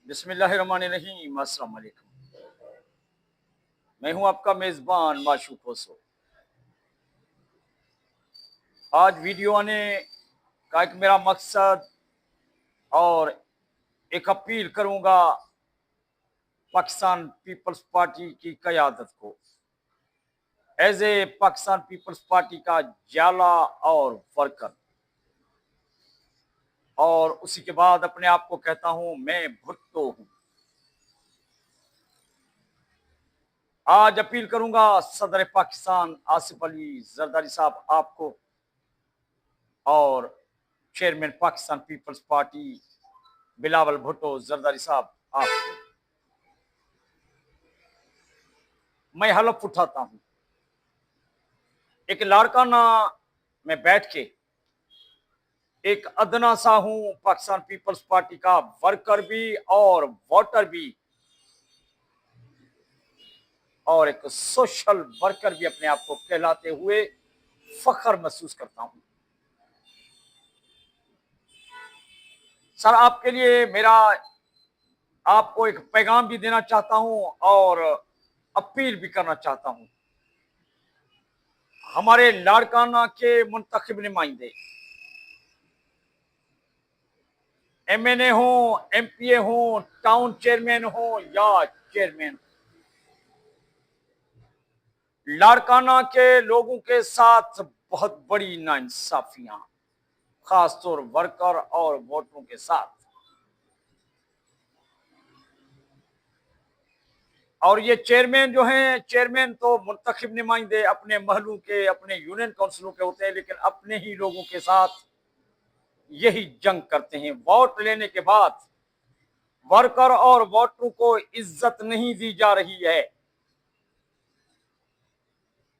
बिस्मिल्लाहिर्रहमानिर्रहीम। अस्सलाम वालेकुम। मैं हूं आपका मेज़बान माशूक ओसो। आज वीडियो आने का एक मेरा मकसद और एक अपील करूंगा पाकिस्तान पीपल्स पार्टी की क़यादत को। As a Pakistan Peoples Party का जाला और वर्कर, और उसी के बाद अपने आप को कहता हूं मैं भुट्टो हूं। आज अपील करूंगा सदर पाकिस्तान आसिफ अली जरदारी साहब आपको और chairman Pakistan Peoples Party Bilawal Bhutto Zardari साहब आपको मैं हलफ उठाता हूं, एक लाड़काना में बैठ के एक अदना सा हूं पाकिस्तान पीपल्स पार्टी का वर्कर भी और वोटर भी और एक सोशल वर्कर भी अपने आप को कहलाते हुए फख्र महसूस करता हूं। सर, आपके लिए मेरा आपको एक पैगाम भी देना चाहता हूं और अपील भी करना चाहता हूं। हमारे लाड़काना के मुंतखब नुमाइंदे एमएनए हो, एमपीए हो, टाउन चेयरमैन हो या चेयरमैन, लाड़काना के लोगों के साथ बहुत बड़ी नाइंसाफियां, खासतौर वर्कर और वोटरों के साथ। और ये चेयरमैन जो हैं, चेयरमैन तो मुंतखब नुमाइंदे अपने महलों के, अपने यूनियन काउंसिलों के होते हैं, लेकिन अपने ही लोगों के साथ यही जंग करते हैं। वोट लेने के बाद वर्कर और वोटरों को इज्जत नहीं दी जा रही है।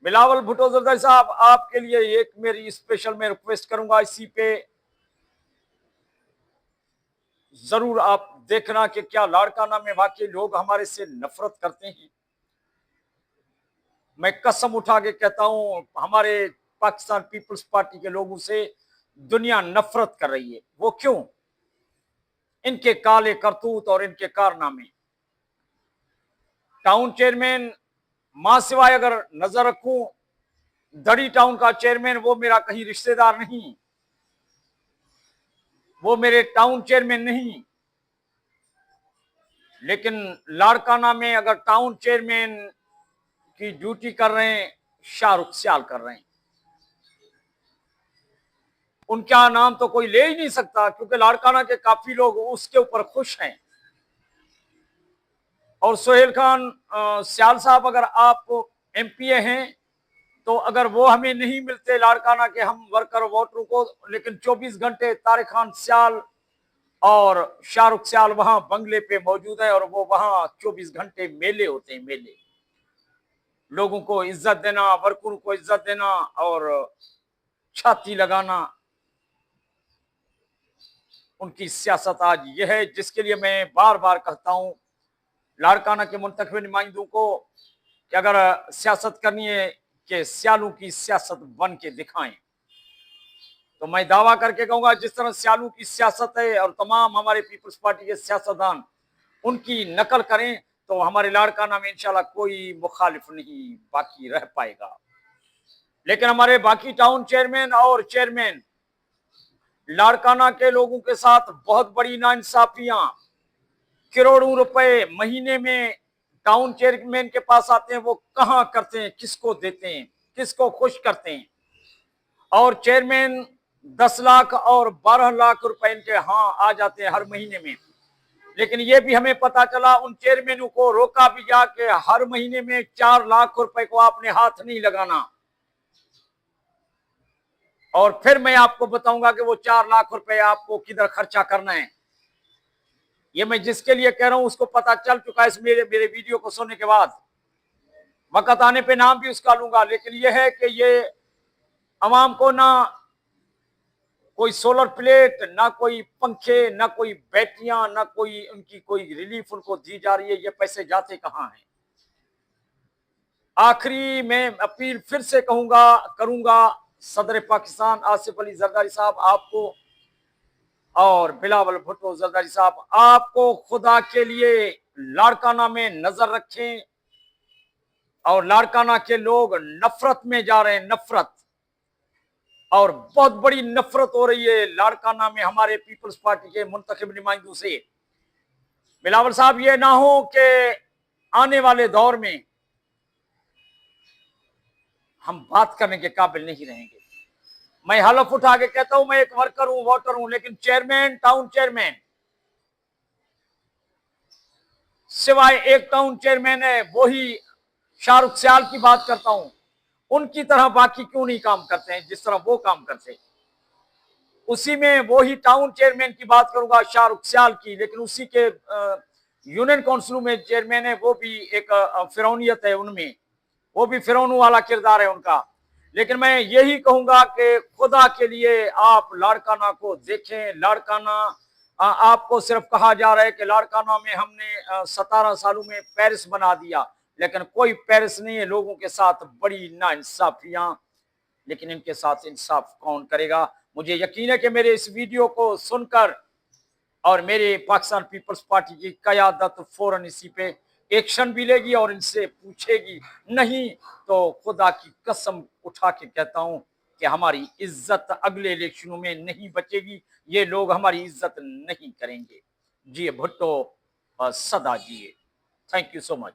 बिलावल भुट्टो जरदारी साहब, आपके लिए एक मेरी स्पेशल मैं रिक्वेस्ट करूंगा, इसी पे जरूर आप देखना कि क्या लाड़काना में वाकई लोग हमारे से नफरत करते हैं। मैं कसम उठा के कहता हूं, हमारे पाकिस्तान पीपल्स पार्टी के लोगों से दुनिया नफरत कर रही है। वो क्यों? इनके काले करतूत और इनके कारनामे। टाउन चेयरमैन, मां सिवाय अगर नजर रखूं, दड़ी टाउन का चेयरमैन वो मेरा कहीं रिश्तेदार नहीं, वो मेरे टाउन चेयरमैन नहीं, लेकिन लाड़काना में अगर टाउन चेयरमैन की ड्यूटी कर रहे हैं शाहरुख सियाल कर रहे हैं। उनका नाम तो कोई ले ही नहीं सकता, क्योंकि लाड़काना के काफी लोग उसके ऊपर खुश हैं। और सोहेल खान सियाल साहब, अगर आप एमपीए हैं तो अगर वो हमें नहीं मिलते लाड़काना के हम वर्कर वोटरों को, लेकिन 24 घंटे तारिक खान सियाल और शाहरुख सियाल वहां बंगले पे मौजूद है और वो वहां 24 घंटे मेले होते हैं। मेले, लोगों को इज्जत देना, वर्करों को इज्जत देना और छाती लगाना, उनकी सियासत आज यह है जिसके लिए मैं बार बार कहता हूं लाड़काना के मुंतखब नुमाइंदों को कि अगर सियासत करनी है कि सियालों की सियासत बन के दिखाएं। तो मैं दावा करके कहूंगा, जिस तरह सियालों की सियासत है और तमाम हमारे पीपल्स पार्टी के सियासतदान उनकी नकल करें, तो हमारे लाड़काना में इंशाल्लाह कोई मुखालिफ नहीं बाकी रह पाएगा। लेकिन हमारे बाकी टाउन चेयरमैन और चेयरमैन लाड़काना के लोगों के साथ बहुत बड़ी नाइंसाफियां, करोड़ों रुपए महीने में टाउन चेयरमैन के पास आते हैं, वो कहां करते हैं, किसको देते हैं, किसको खुश करते हैं। और चेयरमैन 10 लाख और 12 लाख रुपए इनके आ जाते हैं हर महीने में। लेकिन ये भी हमें पता चला, उन चेयरमैनों को रोका भी गया कि हर महीने में 4 लाख रुपए को आपने हाथ नहीं लगाना। और फिर मैं आपको बताऊंगा कि वो 4 लाख रुपए आपको किधर खर्चा करना है। ये मैं जिसके लिए कह रहा हूं उसको पता चल चुका है इस मेरे वीडियो को सुनने के बाद। वक्त आने पे नाम भी उसका लूंगा, लेकिन यह है कि ये अवाम को ना कोई सोलर प्लेट, ना कोई पंखे, ना कोई बैटरियां, ना कोई उनकी कोई रिलीफ उनको दी जा रही है। ये पैसे जाते कहां हैं? आखिरी में अपील फिर से करूंगा सदर पाकिस्तान आसिफ अली जरदारी साहब आपको और बिलावल भुट्टो जरदारी साहब, आपको खुदा के लिए लाड़काना में नजर रखें। और लाड़काना के लोग नफरत में जा रहे हैं, नफरत, और बहुत बड़ी नफरत हो रही है लाड़काना में हमारे पीपल्स पार्टी के मुंतखब नुमाइंदों से। बिलावल साहब, ये ना हो कि आने वाले दौर में हम बात करने के काबिल नहीं रहेंगे। मैं हलफ उठा के कहता हूं, मैं एक वर्कर हूं, वोटर हूं, लेकिन चेयरमैन, टाउन चेयरमैन, सिवाय एक टाउन चेयरमैन है, वो ही शाहरुख सियाल की बात करता हूं। उनकी तरह बाकी क्यों नहीं काम करते हैं जिस तरह वो काम करते हैं। उसी में वो ही टाउन चेयरमैन की बात करूंगा, शाहरुख सियाल की, लेकिन उसी के यूनियन काउंसिल में चेयरमैन है, वो भी एक फिरौनियत है उनमें, वो भी फिरौनों वाला किरदार है उनका। लेकिन मैं यही कहूंगा कि खुदा के लिए आप लाड़काना को देखें। लाड़काना, आपको सिर्फ कहा जा रहा है कि लाड़काना में हमने 17 सालों में पेरिस बना दिया, लेकिन कोई पेरिस नहीं है। लोगों के साथ बड़ी नाइंसाफियां, लेकिन इनके साथ इंसाफ कौन करेगा। मुझे यकीन है कि मेरे इस वीडियो को सुनकर और मेरे पाकिस्तान पीपल्स पार्टी की क़यादत फौरन इसी पे एक्शन भी लेगी और इनसे पूछेगी। नहीं तो खुदा की कसम उठा के कहता हूं कि हमारी इज्जत अगले इलेक्शनों में नहीं बचेगी। ये लोग हमारी इज्जत नहीं करेंगे। जी भुट्टो सदा जिए। Thank you so much.